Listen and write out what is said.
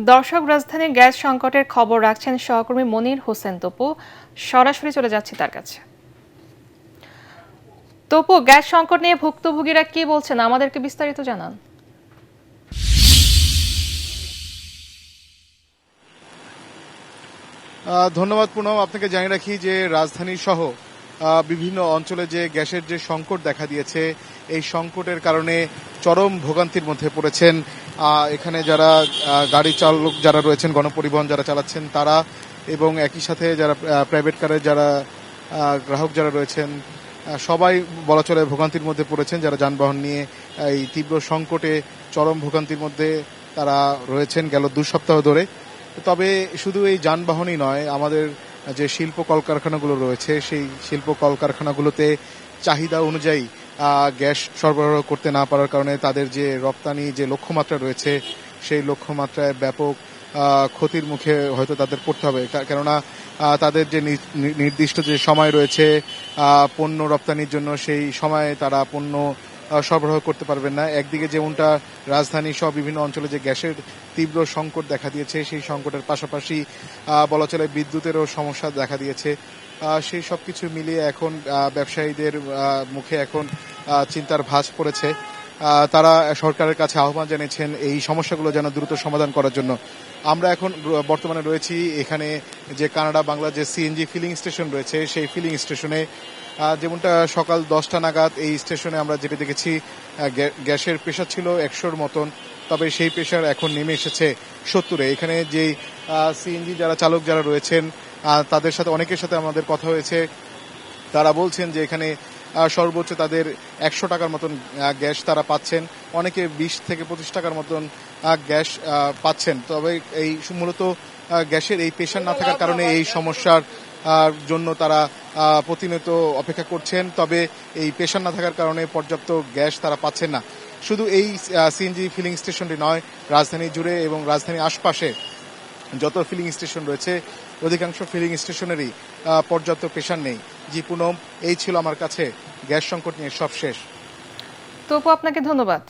দর্শক, রাজধানীর গ্যাস সংকটের খবর রাখছেন সহকর্মী মনির হোসেন তপু। সরাসরি চলে যাচ্ছি তার কাছে। তপু, গ্যাস সংকট নিয়ে ভুক্তভোগীরা কি বলছেন, আমাদেরকে বিস্তারিত জানান। ধন্যবাদ পুনম। আপনাকে জানিয়ে রাখি যে রাজধানী সহ বিভিন্ন অঞ্চলে যে গ্যাসের যে সংকট দেখা দিয়েছে, এই সংকটের কারণে চরম ভোগান্তির মধ্যে পড়েছেন এখানে যারা গাড়ি চালক যারা রয়েছেন, গণপরিবহন যারা চালাচ্ছেন তারা, এবং একই সাথে যারা প্রাইভেট কারের যারা গ্রাহক যারা রয়েছেন, সবাই বলা চলে ভোগান্তির মধ্যে পড়েছেন। যারা যানবাহন নিয়ে এই তীব্র সংকটে চরম ভোগান্তির মধ্যে তারা রয়েছেন গেল 2 সপ্তাহ ধরে। তবে শুধু এই যানবাহনই নয়, আমাদের যে শিল্প কলকারখানাগুলো রয়েছে, সেই শিল্প কলকারখানাগুলোতে চাহিদা অনুযায়ী গ্যাস সরবরাহ করতে না পারার কারণে তাদের যে রপ্তানি যে লক্ষ্যমাত্রা রয়েছে, সেই লক্ষ্যমাত্রায় ব্যাপক ক্ষতির মুখে হয়তো তাদের পড়তে হবে। কেননা তাদের যে নির্দিষ্ট যে সময় রয়েছে পণ্য রপ্তানির জন্য, সেই সময়ে তারা পণ্য সরবরাহ করতে পারবেন না। একদিকে যেমনটা রাজধানী সহ বিভিন্ন অঞ্চলে যে গ্যাসের তীব্র সংকট দেখা দিয়েছে, সেই সংকটের পাশাপাশি বলা চলে বিদ্যুতেরও সমস্যা দেখা দিয়েছে। সেই সব কিছু মিলিয়ে এখন ব্যবসায়ীদের মুখে এখন চিন্তার ভাঁজ পড়েছে। তারা সরকারের কাছে আহ্বান জানিয়েছেন এই সমস্যাগুলো যেন দ্রুত সমাধান করার জন্য। আমরা এখন বর্তমানে রয়েছি এখানে যে কানাডা বাংলা যে সিএনজি ফিলিং স্টেশন রয়েছে, সেই ফিলিং স্টেশনে। যেমনটা সকাল 10টা নাগাদ এই স্টেশনে আমরা যেটা দেখেছি, গ্যাসের প্রেশার ছিল 100-র মতন, তবে সেই প্রেশার এখন নেমে এসেছে 70-এ। এখানে যে সিএনজি যারা চালক যারা রয়েছেন, তাদের সাথে অনেকের সাথে আমাদের কথা হয়েছে। তারা বলছেন যে এখানে সর্বোচ্চ তাদের 100 টাকার মতন গ্যাস তারা পাচ্ছেন, অনেকে 20 থেকে 25 টাকার মতন গ্যাস পাচ্ছেন। তবে এই মূলত গ্যাসের এই প্রেশার না থাকার কারণে এই সমস্যার জন্য তারা প্রতিনিয়ত অপেক্ষা করছেন। তবে এই প্রেশার না থাকার কারণে পর্যাপ্ত গ্যাস তারা পাচ্ছেন না। শুধু এই সিএনজি ফিলিং স্টেশনটি নয়, রাজধানী জুড়ে এবং রাজধানীর আশপাশে যত ফিলিং স্টেশন রয়েছে, অধিকাংশ ফিলিং স্টেশনেরই পর্যাপ্ত প্রেশার নেই। জি পুনম, এই ছিল আমার কাছে গ্যাস সংকট নিয়ে সব শেষ। তপু, আপনাকে ধন্যবাদ।